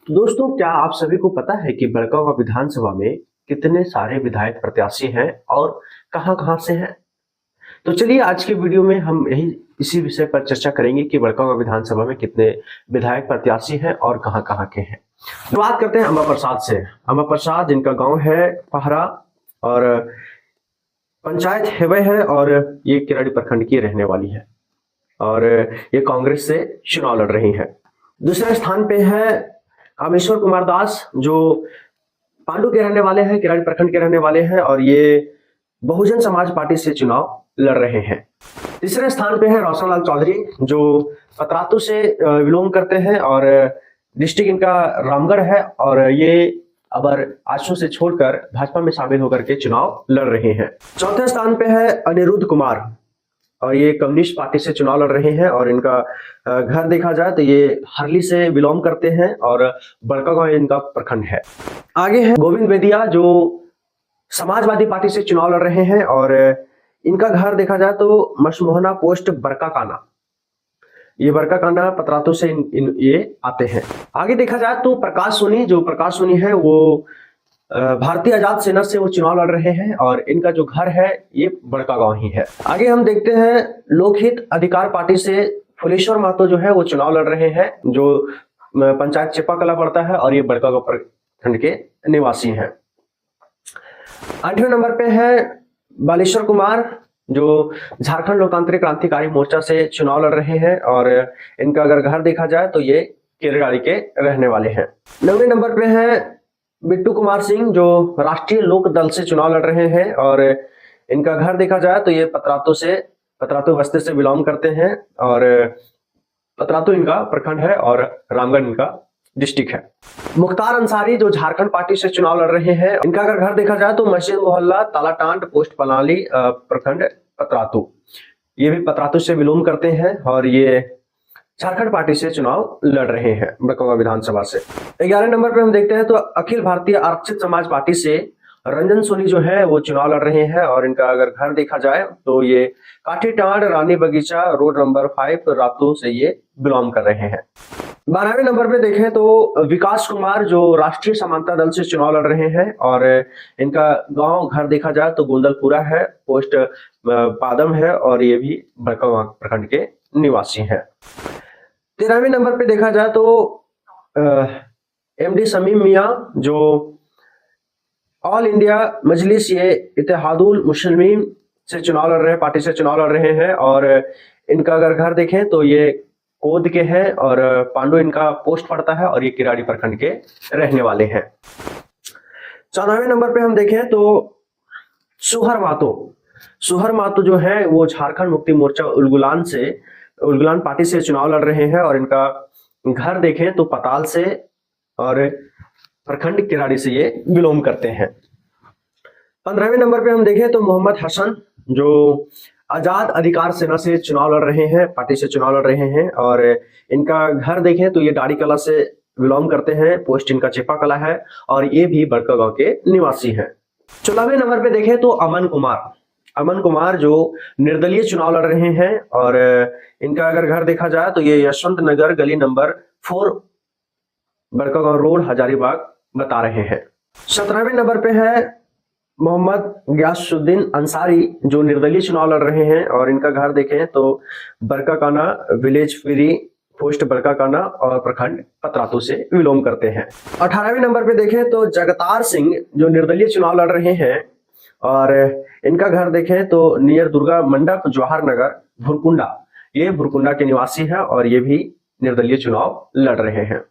दोस्तों, क्या आप सभी को पता है कि बड़कागांव विधानसभा में कितने सारे विधायक प्रत्याशी हैं और कहां-कहां से हैं? तो चलिए आज के वीडियो में हम इसी विषय पर चर्चा करेंगे कि बड़कागांव विधानसभा में कितने विधायक प्रत्याशी हैं और कहां-कहां के हैं। तो बात करते हैं अम्बा प्रसाद से। अम्बा प्रसाद, जिनका गांव है पहरा और पंचायत हेवे है और ये किराड़ी प्रखंड की रहने वाली है और ये कांग्रेस से चुनाव लड़ रही है। दूसरे स्थान पे है कामेश्वर कुमार दास, जो पांडु के रहने वाले हैं, किराड़ी प्रखंड के रहने वाले हैं और ये बहुजन समाज पार्टी से चुनाव लड़ रहे हैं। तीसरे स्थान पे है रोशनलाल चौधरी, जो पतरातू से बिलोंग करते हैं और डिस्ट्रिक्ट इनका रामगढ़ है और ये अबर आजसू से छोड़कर भाजपा में शामिल होकर के चुनाव लड़ रहे हैं। चौथे स्थान पे है अनिरुद्ध कुमार और ये कम्युनिस्ट पार्टी से चुनाव लड़ रहे हैं और इनका घर देखा जाए तो ये हरली से बिलोंग करते हैं और बड़कागांव इनका प्रखंड है। आगे है गोविंद बेदिया, जो समाजवादी पार्टी से चुनाव लड़ रहे हैं और इनका घर देखा जाए तो मशमोहना पोस्ट बरकाकाना, ये बरकाकाना पतरातू से ये आते हैं। आगे देखा जाए तो प्रकाश सोनी, जो प्रकाश सोनी है वो भारतीय आजाद सेना से वो चुनाव लड़ रहे हैं और इनका जो घर है ये बड़कागांव ही है। आगे हम देखते हैं लोकहित अधिकार पार्टी से फुलेश्वर महतो, जो है वो चुनाव लड़ रहे हैं, जो पंचायत चिपाकला पड़ता है और ये बड़कागांव प्रखंड के निवासी हैं। 8वें नंबर पे है बालेश्वर कुमार, जो झारखंड लोकतांत्रिक क्रांतिकारी मोर्चा से चुनाव लड़ रहे हैं और इनका अगर घर देखा जाए तो ये केरगाड़ी के रहने वाले हैं। 9वें नंबर पे है बिट्टू कुमार सिंह, जो राष्ट्रीय लोक दल से चुनाव लड़ रहे हैं और इनका घर देखा जाए तो ये पतरातू बस्ती से बिलोंग करते हैं और पतरातू इनका प्रखंड है और रामगढ़ इनका डिस्ट्रिक्ट है। मुख्तार अंसारी, जो झारखंड पार्टी से चुनाव लड़ रहे हैं, इनका अगर घर देखा जाए तो मस्जिद मोहल्ला तालाटांड पोस्ट पलाली प्रखंड पतरातू, ये भी पतरातू से बिलोंग करते हैं और ये झारखंड पार्टी से चुनाव लड़ रहे हैं बड़कागांव विधानसभा से। 11 नंबर पे हम देखते हैं तो अखिल भारतीय आरक्षित समाज पार्टी से रंजन सोनी जो है वो चुनाव लड़ रहे हैं और इनका अगर घर देखा जाए तो ये काठीटांड रानी बगीचा रोड नंबर 5 रातू से ये बिलोंग कर रहे हैं। 12वें नंबर पे देखें तो विकास कुमार, जो राष्ट्रीय समानता दल से चुनाव लड़ रहे हैं और इनका गांव घर देखा जाए तो गोंदलपुरा है, पोस्ट पादम है और ये भी बड़कागांव प्रखंड के निवासी हैं। 13वें नंबर पे देखा जाए तो एमडी समीम मियां, जो ऑल इंडिया मजलिस ये इत्तेहादुल मुस्लिमीन से चुनाव लड़ रहे हैं, पार्टी से चुनाव लड़ रहे हैं और इनका अगर घर देखें तो ये कोद के हैं और पांडु इनका पोस्ट पड़ता है और ये किराड़ी प्रखंड के रहने वाले हैं। 14वें नंबर पे हम देखें तो सुहर मातो जो है वो झारखंड मुक्ति मोर्चा उलगुलान पार्टी से चुनाव लड़ रहे हैं और इनका घर देखें तो पताल से और प्रखंड किराड़ी से ये बिलोंग करते हैं। 15वें नंबर पे हम देखें तो मोहम्मद हसन, जो आजाद अधिकार सेना से चुनाव लड़ रहे हैं, पार्टी से चुनाव लड़ रहे हैं और इनका घर देखें तो ये डाड़ी कला से बिलोंग करते हैं, पोस्ट इनका चिपा कला है और ये भी बड़कागांव के निवासी हैं। 16वें नंबर पे देखें तो अमन कुमार, जो निर्दलीय चुनाव लड़ रहे हैं और इनका अगर घर देखा जाए तो ये यशवंत नगर गली नंबर 4 बड़कागांव रोड हजारीबाग बता रहे हैं। 17वें नंबर पे है मोहम्मद गयासुद्दीन अंसारी, जो निर्दलीय चुनाव लड़ रहे हैं और इनका घर देखें तो Barkakana village free post Barkakana और प्रखंड पतरातू से बिलोंग करते हैं। 18वें नंबर पे देखें तो जगतार सिंह, जो निर्दलीय चुनाव लड़ रहे हैं और इनका घर देखें तो नियर दुर्गा मंडप जवाहर नगर भुरकुंडा, ये भुरकुंडा के निवासी है और ये भी निर्दलीय चुनाव लड़ रहे हैं।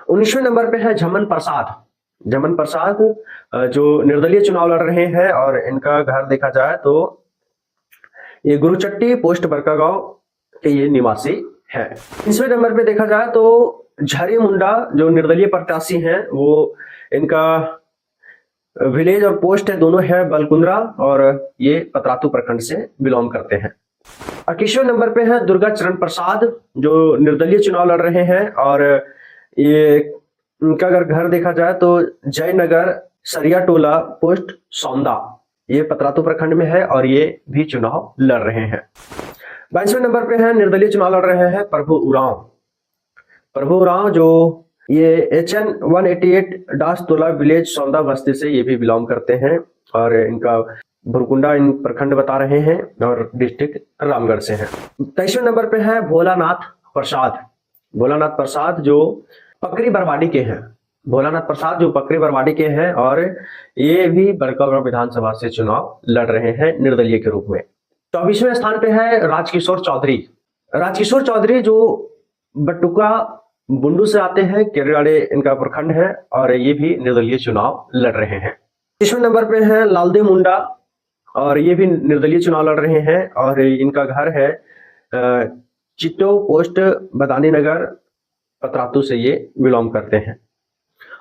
19वें नंबर पे है झमन प्रसाद, जो निर्दलीय चुनाव लड़ रहे हैं और इनका घर देखा जाए तो ये गुरुचट्टी पोस्ट बड़कागांव के ये निवासी है। 20वें नंबर पे देखा जाए तो झरी मुंडा, जो निर्दलीय प्रत्याशी हैं, वो इनका विलेज और पोस्ट है दोनों है बलकुंद्रा और ये पतरातू प्रखंड से बिलोंग करते हैं। 21वें नंबर पे है दुर्गा चरण प्रसाद, जो निर्दलीय चुनाव लड़ रहे हैं और ये इनका अगर घर देखा जाए तो जयनगर सरिया टोला पोस्ट सौंदा, ये पतरातू प्रखंड में है और ये भी चुनाव लड़ रहे हैं। 22वें नंबर पे है निर्दलीय चुनाव लड़ रहे हैं प्रभु उरांव, प्रभु राव जो ये HN 188-16 विलेज सौंदा बस्ती से ये भी बिलोंग करते हैं और इनका भुरकुंडा इन प्रखंड बता रहे हैं और डिस्ट्रिक्ट रामगढ़ से है। 23वें नंबर पे है भोलानाथ प्रसाद। भोलानाथ प्रसाद जो पकड़ी बरवाडी के हैं। भोलानाथ प्रसाद जो पकड़ी बरवाडी के हैं और ये भी बड़कागांव विधानसभा से चुनाव लड़ रहे हैं निर्दलीय के रूप में। 24वें स्थान पे है राजकिशोर चौधरी। राजकिशोर चौधरी जो बटुका बुंडू से आते हैं, केरवाड़े इनका प्रखंड है और ये भी निर्दलीय चुनाव लड़ रहे हैं। 30वें नंबर पे है लालदेव मुंडा और ये भी निर्दलीय चुनाव लड़ रहे हैं और इनका घर है चिट्टो पोस्ट बदानी नगर पतरातू से ये बिलोंग करते हैं।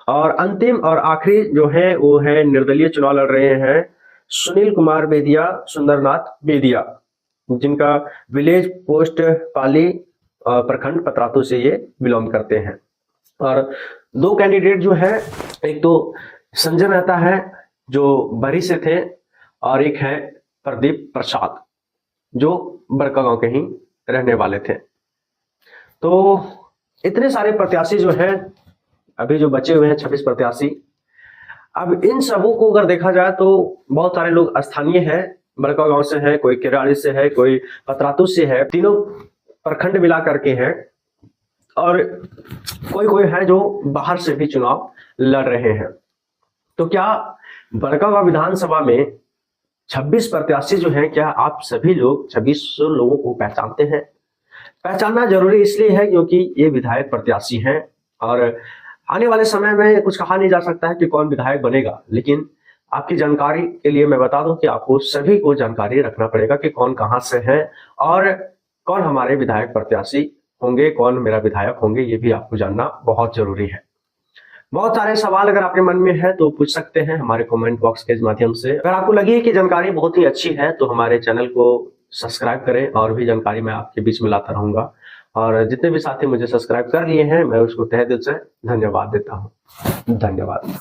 और अंतिम और आखिरी जो है वो है निर्दलीय चुनाव लड़ रहे हैं सुनील कुमार बेदिया, सुंदरनाथ बेदिया, जिनका विलेज पोस्ट पाली प्रखंड पतरातू से ये बिलोंग करते हैं। और दो कैंडिडेट जो है, एक तो संजय मेहता है जो बरी से थे और एक है प्रदीप प्रसाद जो बड़कागांव के ही रहने वाले थे। तो इतने सारे प्रत्याशी जो हैं, अभी जो बचे हुए हैं 26 प्रत्याशी। अब इन सबों को अगर देखा जाए तो बहुत सारे लोग स्थानीय हैं, बड़कागांव से है, कोई केराड़ी से है, कोई पतरातू से है, तीनों प्रखंड मिला करके हैं और कोई कोई है जो बाहर से भी चुनाव लड़ रहे हैं। तो क्या बड़कागांव विधानसभा में 26 प्रत्याशी जो हैं, क्या आप सभी लोग 2600 लोगों को पहचानते हैं? पहचानना जरूरी इसलिए है क्योंकि ये विधायक प्रत्याशी हैं और आने वाले समय में कुछ कहा नहीं जा सकता है कि कौन विधायक बनेगा, लेकिन आपकी जानकारी के लिए मैं बता दूं कि आपको सभी को जानकारी रखना पड़ेगा कि कौन कहां से है और कौन हमारे विधायक प्रत्याशी होंगे, कौन मेरा विधायक होंगे, ये भी आपको जानना बहुत जरूरी है। बहुत सारे सवाल अगर आपके मन में है तो पूछ सकते हैं हमारे कमेंट बॉक्स के माध्यम से। अगर आपको लगी कि जानकारी बहुत ही अच्छी है तो हमारे चैनल को सब्सक्राइब करें और भी जानकारी मैं आपके बीच में लाता रहूंगा। और जितने भी साथी मुझे सब्सक्राइब कर लिए हैं मैं उसको तहे दिल से धन्यवाद देता हूँ। धन्यवाद।